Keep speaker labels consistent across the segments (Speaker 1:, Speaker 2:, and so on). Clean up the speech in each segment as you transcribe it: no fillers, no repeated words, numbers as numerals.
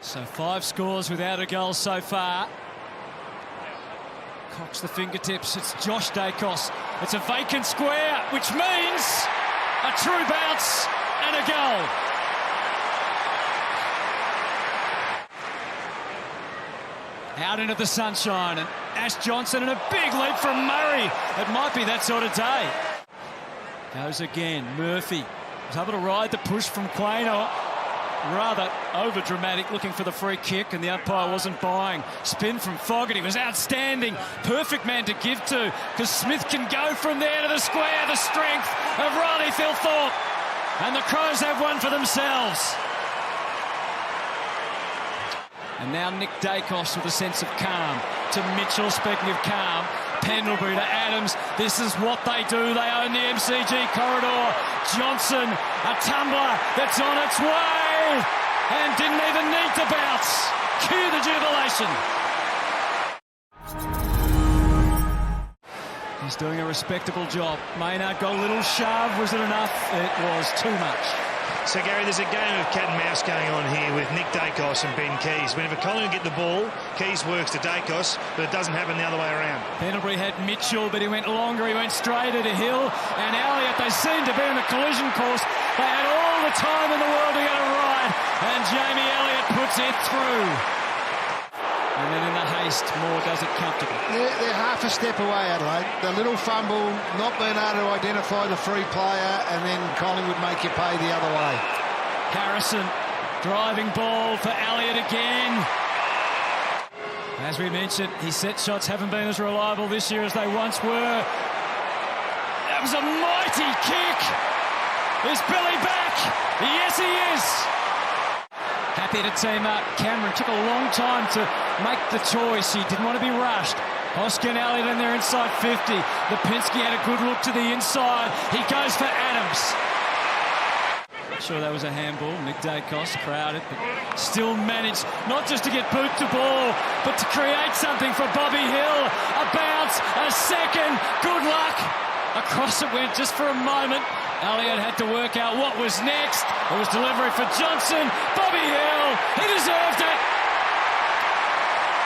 Speaker 1: So 5 scores without a goal so far. Cocks the fingertips. It's Josh Daicos. It's a vacant square, which means a true bounce and a goal. Out into the sunshine, and Ash Johnson and a big leap from Murray. It might be that sort of day. Goes again. Murphy was able to ride the push from Quaynor. Rather over-dramatic, looking for the free kick, and the umpire wasn't buying. Spin from Fogarty was outstanding. Perfect man to give to, because Smith can go from there to the square. The strength of Riley Thilthorpe. And the Crows have one for themselves. And now Nick Daicos with a sense of calm. To Mitchell, speaking of calm. Pendlebury to Adams. This is what they do. They own the MCG corridor. Johnson, a tumbler that's on its way. And didn't even need to bounce. Cue the jubilation. He's doing a respectable job. Maynard got a little shove. Was it enough? It was too much.
Speaker 2: So, Gary, there's a game of cat and mouse going on here with Nick Daicos and Ben Keays. Whenever Collingwood get the ball, Keays works to Daicos, but it doesn't happen the other way around.
Speaker 1: Pendlebury had Mitchell, but he went longer. He went straighter to Hill. And Elliott, they seemed to be on a collision course. They had all the time in the world to get it right. And Jamie Elliott puts it through. And then in the haste, Moore does it comfortably.
Speaker 3: They're half a step away, Adelaide. The little fumble, not being able to identify the free player, and then Collingwood make you pay the other way.
Speaker 1: Harrison, driving ball for Elliott again. As we mentioned, his set shots haven't been as reliable this year as they once were. That was a mighty kick. Is Billy back? Yes, he is. Happy to team up. Cameron took a long time to make the choice. He didn't want to be rushed. Hoskin, Elliott in there inside 50. Lipinski had a good look to the inside. He goes for Adams. Not sure that was a handball. Nick Daicos crowded, but still managed not just to get boot to ball, but to create something for Bobby Hill. A bounce, a second. Good luck. Across it went just for a moment. Elliott had to work out what was next. It was delivery for Johnson. Bobby Hill, he deserved it.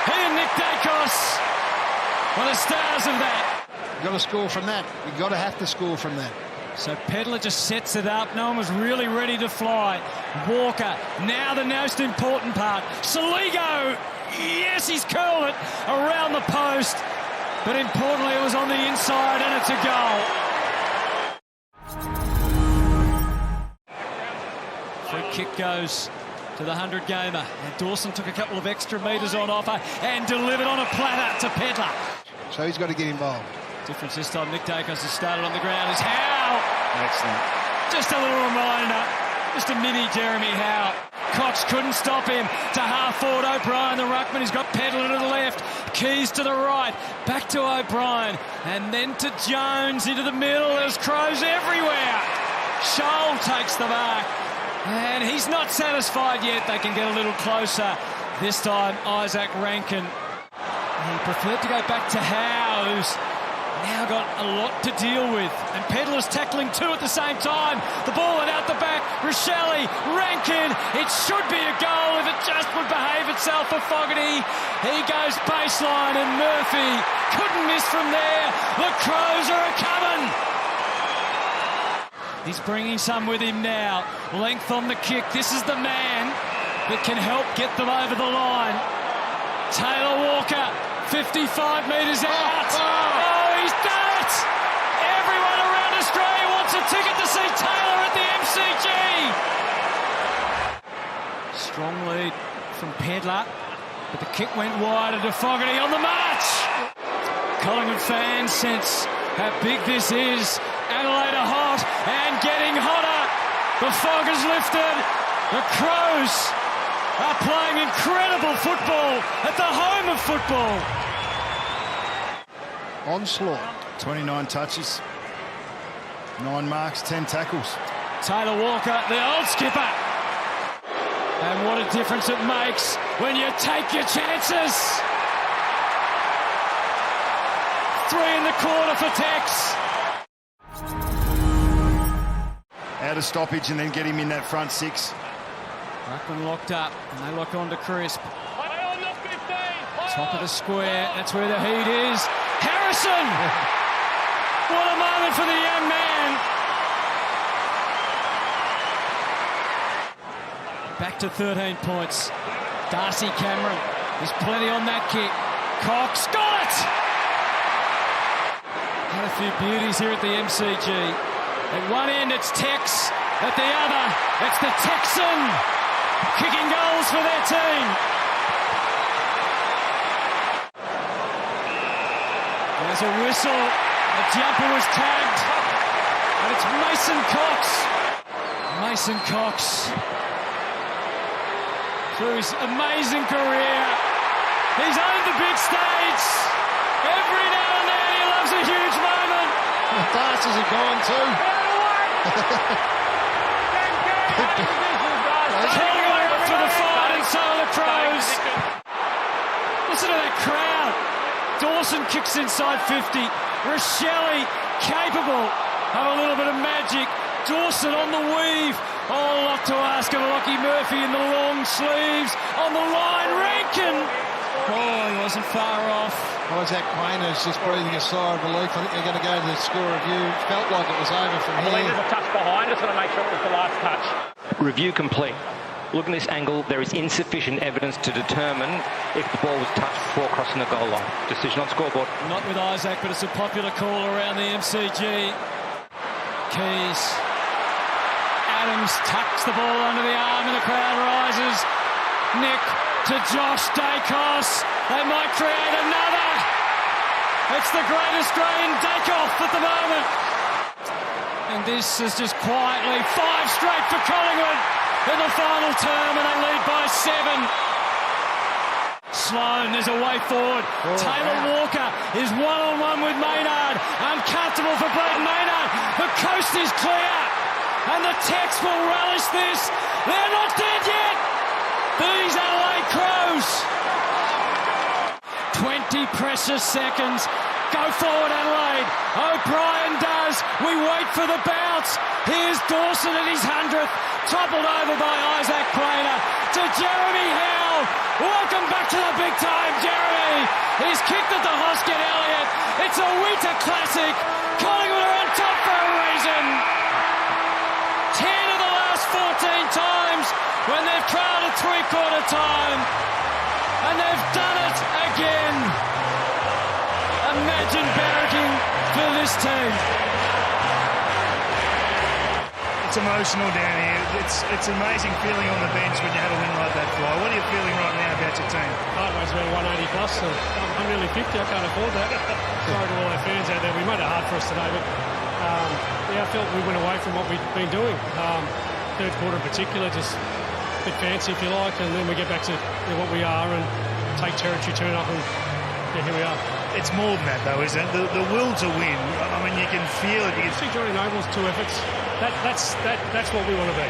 Speaker 1: He and Nick Daicos were the stars of that.
Speaker 3: You've got to score from that. You've got to have to score from that.
Speaker 1: So Pedler just sets it up. No one was really ready to fly. Walker, now the most important part. Soligo, yes, he's curled it around the post. But importantly, it was on the inside, and it's a goal. Free kick goes to the 100-gamer. And Dawson took a couple of extra metres on offer and delivered on a platter to Pedler.
Speaker 3: So he's got to get involved.
Speaker 1: Difference this time, Nick Daicos has started on the ground. Is Howe.
Speaker 2: Excellent.
Speaker 1: Just a little reminder. Just a mini Jeremy Howe. Cox couldn't stop him. To half-forward O'Brien, the ruckman. He's got Pedler to the left. Keays to the right. Back to O'Brien. And then to Jones into the middle. There's Crows everywhere. Scholl takes the mark. And he's not satisfied yet. They can get a little closer. This time, Isaac Rankin. He preferred to go back to Howe, who's now got a lot to deal with. And Pedler's tackling two at the same time. The ball went out the back. Rochelle, Rankin. It should be a goal if it just would behave itself for Fogarty. He goes baseline, and Murphy couldn't miss from there. The Crows are a-coming. He's bringing some with him now. Length on the kick. This is the man that can help get them over the line. Taylor Walker, 55 metres out. Oh, he's done it! Everyone around Australia wants a ticket to see Taylor at the MCG. Strong lead from Pedler, but the kick went wider to Fogarty on the march. Collingwood fans sense how big this is. Adelaide are hot and getting hotter. The fog is lifted. The Crows are playing incredible football at the home of football.
Speaker 3: Onslaught.
Speaker 4: 29 touches, 9 marks, 10 tackles.
Speaker 1: Taylor Walker, the old skipper. And what a difference it makes when you take your chances. 3 in the quarter for Tex.
Speaker 4: Out of stoppage and then get him in that front 6.
Speaker 1: Ruckman locked up, and they lock on to Crisp. Top of the square, that's where the heat is. Harrison! What a moment for the young man. Back to 13 points. Darcy Cameron, there's plenty on that kick. Cox got it! Had a few beauties here at the MCG. At one end it's Tex, at the other it's the Texan kicking goals for their team. There's a whistle, a jumper was tagged, and it's Mason Cox. Mason Cox, through his amazing career, he's owned the big stage. Every now and then he loves a huge moment.
Speaker 3: The Darcy's are gone too.
Speaker 1: Collingwood up for the fight, and so are the Crows. Listen to that crowd. Dawson kicks inside 50. Rochelle capable of a little bit of magic. Dawson on the weave. Oh, a lot to ask of Lockie Murphy in the long sleeves. On the line, Rankin. Oh, he wasn't far off.
Speaker 3: Isaac Quayner's just breathing a sigh of relief. I think they're going to go to the score review. Felt like it was over from
Speaker 5: I believe
Speaker 3: here.
Speaker 5: there's a touch behind. Just want to make sure it was the last touch.
Speaker 6: Review complete. Looking at this angle, there is insufficient evidence to determine if the ball was touched before crossing the goal line. Decision on scoreboard.
Speaker 1: Not with Isaac, but it's a popular call around the MCG. Keys. Adams tucks the ball under the arm and the crowd rises. Nick to Josh Dacos. They might create another. It's the great Australian Dacoff at the moment. And this is just quietly 5 straight for Collingwood in the final term, and they lead by 7. Sloane, there's a way forward. Taylor Walker is one-on-one with Maynard. Uncomfortable for Braden Maynard. The coast is clear, and the Tex will relish this. They're not dead yet. These Adelaide Crows. 20 precious seconds. Go forward, Adelaide. O'Brien does. We wait for the bounce. Here's Dawson at his 100th. Toppled over by Isaac Quainer to Jeremy Howe. Welcome back to the big time, Jeremy. He's kicked at the Hoskin Elliott. It's a winter classic. Collingwood are on top for a reason. 10 of the last 14 times when they've trailed at three-quarter time. And they've done it again. Imagine barracking for this team.
Speaker 2: It's emotional down here. It's an amazing feeling on the bench when you have a win like that, Fly. What are you feeling right now about your team?
Speaker 7: Heart rate's around 180 plus, so I'm nearly 50. I can't afford that. Sorry to all our fans out there. We made it hard for us today, but I felt we went away from what we've been doing. Third quarter in particular, just a bit fancy if you like, and then we get back to what we are and take territory, turn up, and here we are.
Speaker 2: It's more than that, though, isn't it? The will to win. I mean, you can feel it. You can
Speaker 7: See Johnny Noble's 2 efforts. That's what we want to be.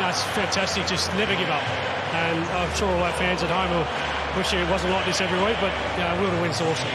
Speaker 7: It's fantastic. Just never give up. And I'm sure all our fans at home will wish it wasn't like this every week, but will to win's awesome.